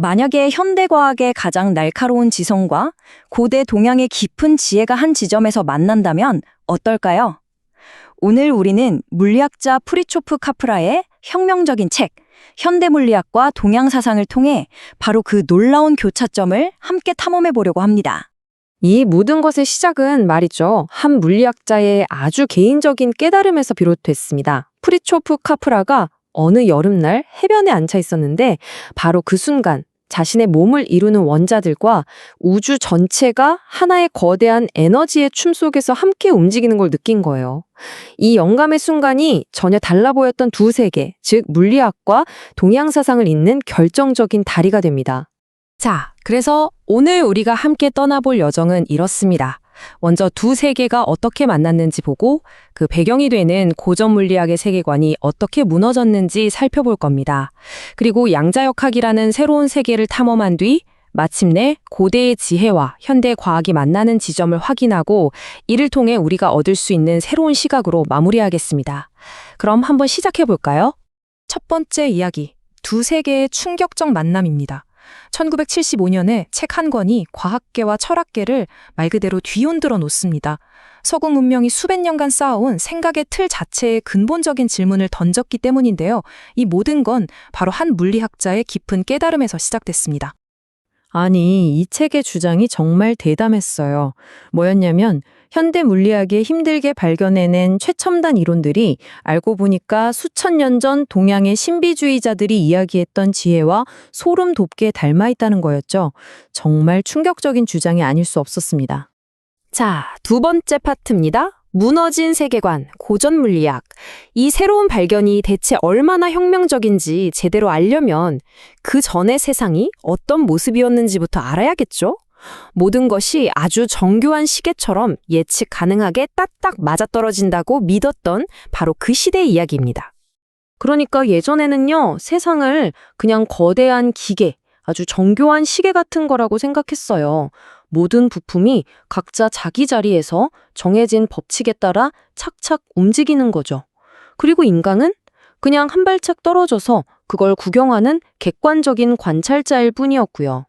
만약에 현대과학의 가장 날카로운 지성과 고대 동양의 깊은 지혜가 한 지점에서 만난다면 어떨까요? 오늘 우리는 물리학자 프리초프 카프라의 혁명적인 책, 현대물리학과 동양사상을 통해 바로 그 놀라운 교차점을 함께 탐험해 보려고 합니다. 이 모든 것의 시작은 말이죠. 한 물리학자의 아주 개인적인 깨달음에서 비롯됐습니다. 프리초프 카프라가 어느 여름날 해변에 앉아 있었는데 바로 그 순간 자신의 몸을 이루는 원자들과 우주 전체가 하나의 거대한 에너지의 춤 속에서 함께 움직이는 걸 느낀 거예요. 이 영감의 순간이 전혀 달라 보였던 두 세계, 즉 물리학과 동양사상을 잇는 결정적인 다리가 됩니다. 자, 그래서 오늘 우리가 함께 떠나볼 여정은 이렇습니다. 먼저 두 세계가 어떻게 만났는지 보고 그 배경이 되는 고전 물리학의 세계관이 어떻게 무너졌는지 살펴볼 겁니다. 그리고 양자역학이라는 새로운 세계를 탐험한 뒤 마침내 고대의 지혜와 현대 과학이 만나는 지점을 확인하고 이를 통해 우리가 얻을 수 있는 새로운 시각으로 마무리하겠습니다. 그럼 한번 시작해 볼까요? 첫 번째 이야기, 두 세계의 충격적 만남입니다. 1975년에 책 한 권이 과학계와 철학계를 말 그대로 뒤흔들어 놓습니다. 서구 문명이 수백 년간 쌓아온 생각의 틀 자체에 근본적인 질문을 던졌기 때문인데요. 이 모든 건 바로 한 물리학자의 깊은 깨달음에서 시작됐습니다. 아니, 이 책의 주장이 정말 대담했어요. 뭐였냐면 현대 물리학에 힘들게 발견해낸 최첨단 이론들이 알고 보니까 수천 년 전 동양의 신비주의자들이 이야기했던 지혜와 소름 돋게 닮아 있다는 거였죠. 정말 충격적인 주장이 아닐 수 없었습니다. 자, 두 번째 파트입니다. 무너진 세계관, 고전 물리학. 이 새로운 발견이 대체 얼마나 혁명적인지 제대로 알려면 그 전의 세상이 어떤 모습이었는지부터 알아야겠죠? 모든 것이 아주 정교한 시계처럼 예측 가능하게 딱딱 맞아떨어진다고 믿었던 바로 그 시대의 이야기입니다. 그러니까 예전에는요, 세상을 그냥 거대한 기계, 아주 정교한 시계 같은 거라고 생각했어요. 모든 부품이 각자 자기 자리에서 정해진 법칙에 따라 착착 움직이는 거죠. 그리고 인간은 그냥 한 발짝 떨어져서 그걸 구경하는 객관적인 관찰자일 뿐이었고요.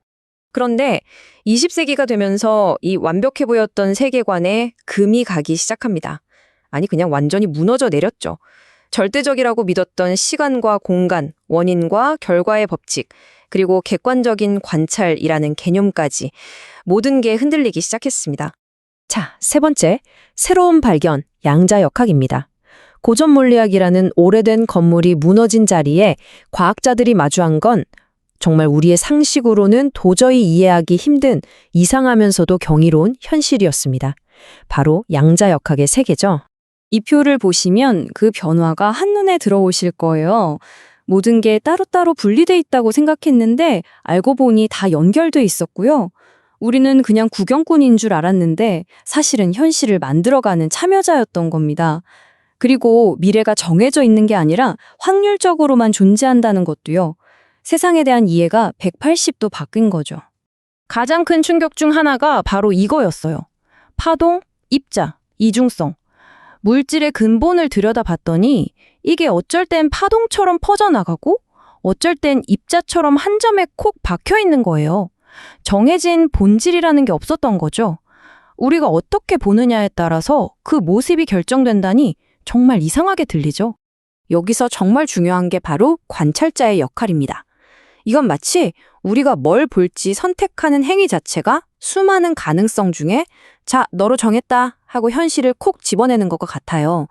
그런데 20세기가 되면서 이 완벽해 보였던 세계관에 금이 가기 시작합니다. 아니, 그냥 완전히 무너져 내렸죠. 절대적이라고 믿었던 시간과 공간, 원인과 결과의 법칙, 그리고 객관적인 관찰이라는 개념까지 모든 게 흔들리기 시작했습니다. 자, 세 번째, 새로운 발견, 양자역학입니다. 고전 물리학이라는 오래된 건물이 무너진 자리에 과학자들이 마주한 건 정말 우리의 상식으로는 도저히 이해하기 힘든 이상하면서도 경이로운 현실이었습니다. 바로 양자역학의 세계죠. 이 표를 보시면 그 변화가 한눈에 들어오실 거예요. 모든 게 따로따로 분리돼 있다고 생각했는데 알고 보니 다 연결돼 있었고요. 우리는 그냥 구경꾼인 줄 알았는데 사실은 현실을 만들어가는 참여자였던 겁니다. 그리고 미래가 정해져 있는 게 아니라 확률적으로만 존재한다는 것도요. 세상에 대한 이해가 180도 바뀐 거죠. 가장 큰 충격 중 하나가 바로 이거였어요. 파동, 입자, 이중성. 물질의 근본을 들여다봤더니 이게 어쩔 땐 파동처럼 퍼져나가고 어쩔 땐 입자처럼 한 점에 콕 박혀 있는 거예요. 정해진 본질이라는 게 없었던 거죠. 우리가 어떻게 보느냐에 따라서 그 모습이 결정된다니 정말 이상하게 들리죠. 여기서 정말 중요한 게 바로 관찰자의 역할입니다. 이건 마치 우리가 뭘 볼지 선택하는 행위 자체가 수많은 가능성 중에 자, 너로 정했다 하고 현실을 콕 집어내는 것과 같아요.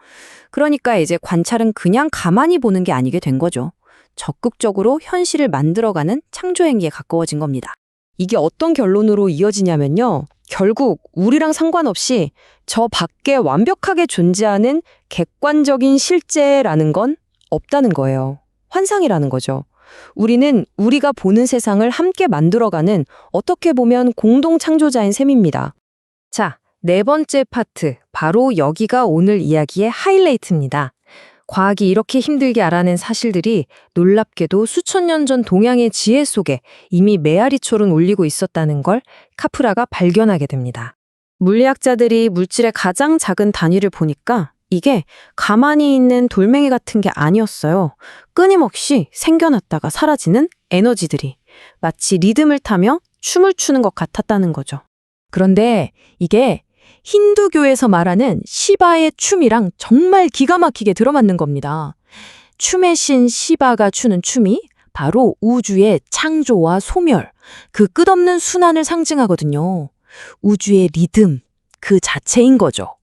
그러니까 이제 관찰은 그냥 가만히 보는 게 아니게 된 거죠. 적극적으로 현실을 만들어가는 창조 행위에 가까워진 겁니다. 이게 어떤 결론으로 이어지냐면요. 결국 우리랑 상관없이 저 밖에 완벽하게 존재하는 객관적인 실제라는 건 없다는 거예요. 환상이라는 거죠. 우리는 우리가 보는 세상을 함께 만들어가는 어떻게 보면 공동 창조자인 셈입니다. 자, 네 번째 파트, 바로 여기가 오늘 이야기의 하이라이트입니다. 과학이 이렇게 힘들게 알아낸 사실들이 놀랍게도 수천 년 전 동양의 지혜 속에 이미 메아리초른 울리고 있었다는 걸 카프라가 발견하게 됩니다. 물리학자들이 물질의 가장 작은 단위를 보니까 이게 가만히 있는 돌멩이 같은 게 아니었어요. 끊임없이 생겨났다가 사라지는 에너지들이. 마치 리듬을 타며 춤을 추는 것 같았다는 거죠. 그런데 이게 힌두교에서 말하는 시바의 춤이랑 정말 기가 막히게 들어맞는 겁니다. 춤의 신 시바가 추는 춤이 바로 우주의 창조와 소멸, 그 끝없는 순환을 상징하거든요. 우주의 리듬, 그 자체인 거죠.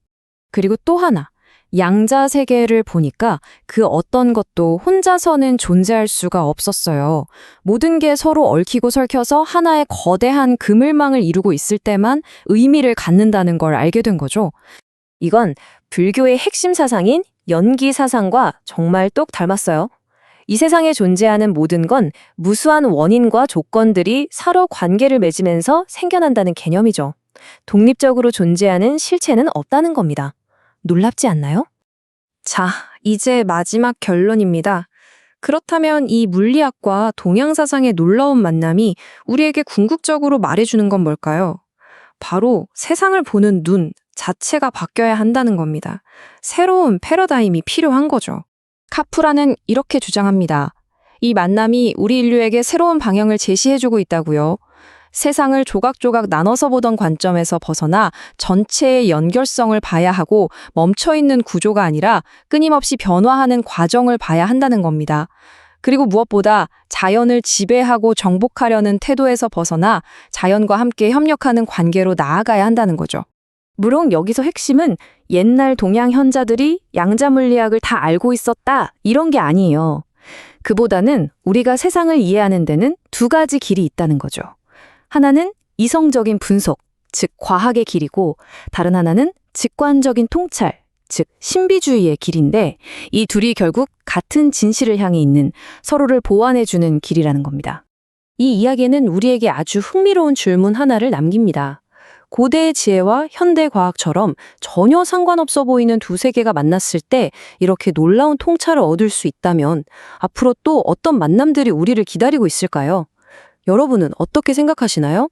그리고 또 하나, 양자 세계를 보니까 그 어떤 것도 혼자서는 존재할 수가 없었어요. 모든 게 서로 얽히고 설켜서 하나의 거대한 그물망을 이루고 있을 때만 의미를 갖는다는 걸 알게 된 거죠. 이건 불교의 핵심 사상인 연기 사상과 정말 똑 닮았어요. 이 세상에 존재하는 모든 건 무수한 원인과 조건들이 서로 관계를 맺으면서 생겨난다는 개념이죠. 독립적으로 존재하는 실체는 없다는 겁니다. 놀랍지 않나요? 자, 이제 마지막 결론입니다. 그렇다면 이 물리학과 동양사상의 놀라운 만남이 우리에게 궁극적으로 말해주는 건 뭘까요? 바로 세상을 보는 눈 자체가 바뀌어야 한다는 겁니다. 새로운 패러다임이 필요한 거죠. 카프라는 이렇게 주장합니다. 이 만남이 우리 인류에게 새로운 방향을 제시해주고 있다고요. 세상을 조각조각 나눠서 보던 관점에서 벗어나 전체의 연결성을 봐야 하고 멈춰있는 구조가 아니라 끊임없이 변화하는 과정을 봐야 한다는 겁니다. 그리고 무엇보다 자연을 지배하고 정복하려는 태도에서 벗어나 자연과 함께 협력하는 관계로 나아가야 한다는 거죠. 물론 여기서 핵심은 옛날 동양 현자들이 양자 물리학을 다 알고 있었다 이런 게 아니에요. 그보다는 우리가 세상을 이해하는 데는 두 가지 길이 있다는 거죠. 하나는 이성적인 분석, 즉 과학의 길이고 다른 하나는 직관적인 통찰, 즉 신비주의의 길인데 이 둘이 결국 같은 진실을 향해 있는 서로를 보완해주는 길이라는 겁니다. 이 이야기는 우리에게 아주 흥미로운 질문 하나를 남깁니다. 고대의 지혜와 현대 과학처럼 전혀 상관없어 보이는 두 세계가 만났을 때 이렇게 놀라운 통찰을 얻을 수 있다면 앞으로 또 어떤 만남들이 우리를 기다리고 있을까요? 여러분은 어떻게 생각하시나요?